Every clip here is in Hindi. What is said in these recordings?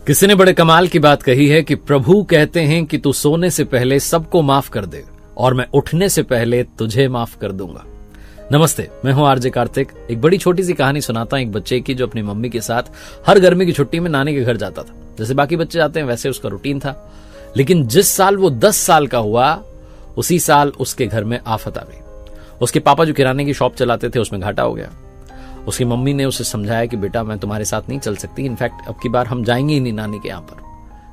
किसी ने बड़े कमाल की बात कही है कि प्रभु कहते हैं कि तू सोने से पहले सबको माफ कर दे और मैं उठने से पहले तुझे माफ कर दूंगा। नमस्ते, मैं हूं आरजे कार्तिक। एक बड़ी छोटी सी कहानी सुनाता हूं एक बच्चे की जो अपनी मम्मी के साथ हर गर्मी की छुट्टी में नानी के घर जाता था। जैसे बाकी बच्चे जाते हैं वैसे उसका रूटीन था, लेकिन जिस साल वो 10 साल का हुआ उसी साल उसके घर में आफत आ गई। उसके पापा जो किराने की शॉप चलाते थे उसमें घाटा हो गया। उसकी मम्मी ने उसे समझाया कि बेटा मैं तुम्हारे साथ नहीं चल सकती, इनफैक्ट अब की बार हम जाएंगे ही नहीं नानी के यहाँ पर,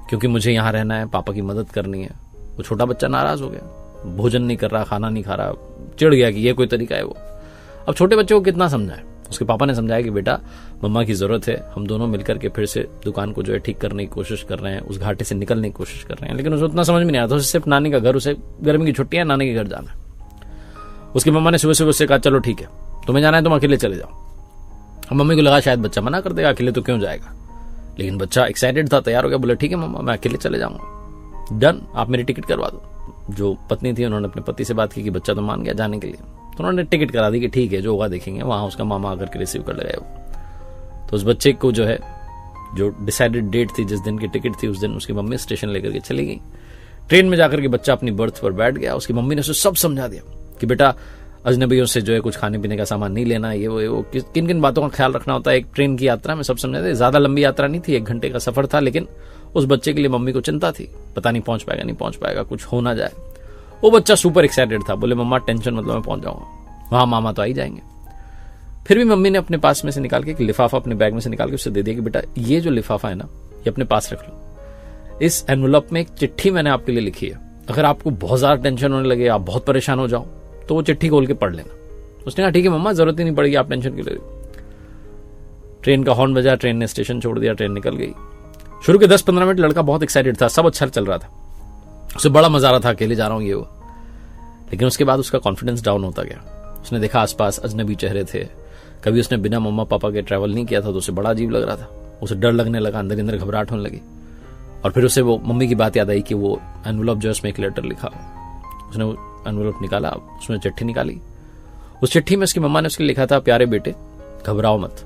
क्योंकि मुझे यहाँ रहना है, पापा की मदद करनी है। वो छोटा बच्चा नाराज हो गया, भोजन नहीं कर रहा, खाना नहीं खा रहा, चिढ़ गया कि ये कोई तरीका है वो। अब छोटे बच्चे को कितना समझाए। उसके पापा ने समझाया कि बेटा मम्मा की जरूरत है, हम दोनों मिलकर के फिर से दुकान को जो है ठीक करने की कोशिश कर रहे हैं, उस घाटे से निकलने की कोशिश कर रहे हैं। लेकिन उसे उतना समझ में नहीं आता, उसे सिर्फ नानी का घर, उसे गर्मी की छुट्टियां नानी के घर जाना है। उसकी मम्मा ने सुबह सुबह उससे कहा चलो ठीक है तुम्हें जाना है तुम अकेले चले जाओ। अब मम्मी को लगा शायद बच्चा मना कर देगा, अकेले तो क्यों जाएगा, लेकिन बच्चा एक्साइटेड था, तैयार हो गया, बोले ठीक है मम्मा मैं अकेले चले जाऊंगा, डन आप मेरी टिकट करवा दो। जो पत्नी थी उन्होंने अपने पति से बात की कि बच्चा तो मान गया जाने के लिए, तो उन्होंने टिकट करा दी कि ठीक है जो होगा देखेंगे। वहां उसका मामा आकर के रिसीव कर लगाया वो। तो उस बच्चे को जो है जो डिसाइडेड डेट थी, जिस दिन की टिकट थी उस दिन उसकी मम्मी स्टेशन लेकर के चली गई। ट्रेन में जाकर के बच्चा अपनी बर्थ पर बैठ गया। उसकी मम्मी ने उसे सब समझा दिया कि बेटा अजनबियों से जो है कुछ खाने पीने का सामान नहीं लेना, ये वो किन किन बातों का ख्याल रखना होता है एक ट्रेन की यात्रा में, सब समझा दिया। ज्यादा लंबी यात्रा नहीं थी, 1 घंटे का सफर था, लेकिन उस बच्चे के लिए मम्मी को चिंता थी, पता नहीं पहुंच पाएगा नहीं पहुंच पाएगा, कुछ हो ना जाए। वो बच्चा सुपर एक्साइटेड था, बोले मम्मा टेंशन मतलब मैं पहुंच जाऊंगा, वहां मामा तो आ ही जाएंगे। फिर भी मम्मी ने अपने पास में से निकाल के एक लिफाफा अपने बैग में से निकाल के उसे दे दिया कि बेटा ये जो लिफाफा है ना ये अपने पास रख लो, इस एनवलप में एक चिट्ठी मैंने आपके लिए लिखी है, अगर आपको बहुत ज्यादा टेंशन होने लगे, आप बहुत परेशान हो जाओ तो वो चिट्ठी खोल के पढ़ लेना। उसने कहा ठीक है मम्मा जरूरत ही नहीं पड़ेगी, आप टेंशन क्यों ले रही। ट्रेन का हॉर्न बजा, ट्रेन ने स्टेशन छोड़ दिया, ट्रेन निकल गई। शुरू के 10-15 मिनट लड़का बहुत एक्साइटेड था, सब अच्छा चल रहा था, उसे बड़ा मजा आ रहा था, अकेले जा रहा हूं ये वो। लेकिन उसके बाद उसका कॉन्फिडेंस डाउन होता गया। उसने देखा आसपास अजनबी चेहरे थे, कभी उसने बिना मम्मा पापा के ट्रैवल नहीं किया था तो उसे बड़ा अजीब लग रहा था, उसे डर लगने लगा, अंदर अंदर घबराहट होने लगी। और फिर उसे वो मम्मी की बात याद आई कि वो एनवलप जो है उसमें एक लेटर लिखा। उसने वो एनवलप निकाला, उसमें चिट्ठी निकाली। उस चिट्ठी में उसकी मम्मा ने उसके लिखा था, प्यारे बेटे घबराओ मत,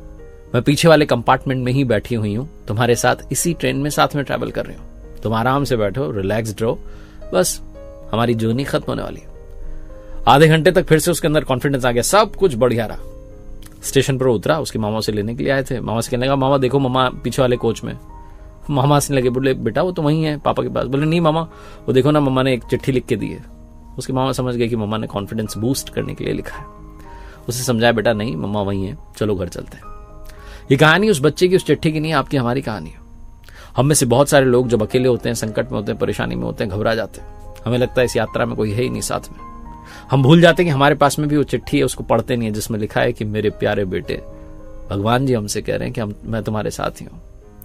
मैं पीछे वाले कंपार्टमेंट में ही बैठी हुई हूं, तुम्हारे साथ इसी ट्रेन में साथ में ट्रैवल कर रही हूं, तुम आराम से बैठो, रिलैक्स्ड रहो, बस हमारी जर्नी खत्म होने वाली है। आधे घंटे तक फिर से उसके अंदर कॉन्फिडेंस आ गया, सब कुछ बढ़िया रहा। स्टेशन पर उतरा, उसकी मामा से लेने के लिए आए थे। मामा से कहने लगा मामा देखो मम्मा पीछे वाले कोच में। मामा हंसने लगे, बोले बेटा वो तो वहीं है पापा के पास। बोले नहीं मामा वो देखो ना मम्मा ने एक चिट्ठी लिख के दी है। उसकी मामा समझ गए कि मम्मा ने कॉन्फिडेंस बूस्ट करने के लिए लिखा है। उसे समझाया बेटा नहीं मम्मा वहीं है, चलो घर चलते हैं। ये कहानी उस बच्चे की उस चिट्ठी की नहीं, आपकी हमारी कहानी है। हम में से बहुत सारे लोग जब अकेले होते हैं, संकट में होते हैं, परेशानी में होते हैं, घबरा जाते हैं। हमें लगता है इस यात्रा में कोई है ही नहीं साथ में। हम भूल जाते हैं कि हमारे पास में भी वो चिट्ठी है, उसको पढ़ते नहीं है, जिसमें लिखा है कि मेरे प्यारे बेटे भगवान जी हमसे कह रहे हैं कि मैं तुम्हारे साथ ही हूं,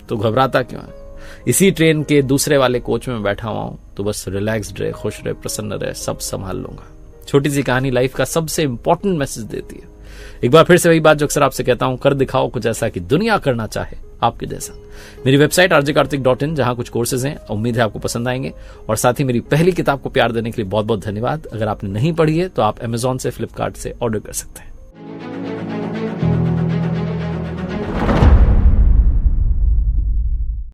तो घबराता क्यों है। इसी ट्रेन के दूसरे वाले कोच में बैठा हुआ हूं, तो बस रिलैक्स्ड रहे, खुश रहे, प्रसन्न रहे, सब संभाल लूंगा। छोटी सी कहानी लाइफ का सबसे इंपॉर्टेंट मैसेज देती है। एक बार फिर से वही बात जो अक्सर आपसे कहता हूं, कर दिखाओ कुछ ऐसा कि दुनिया करना चाहे आपके जैसा। मेरी वेबसाइट rjkartik.in, जहां कुछ कोर्सेज हैं, उम्मीद है आपको पसंद आएंगे। और साथ ही मेरी पहली किताब को प्यार देने के लिए बहुत बहुत धन्यवाद। अगर आपने नहीं पढ़ी है तो आप Amazon से, फ्लिपकार्ट से ऑर्डर कर सकते हैं।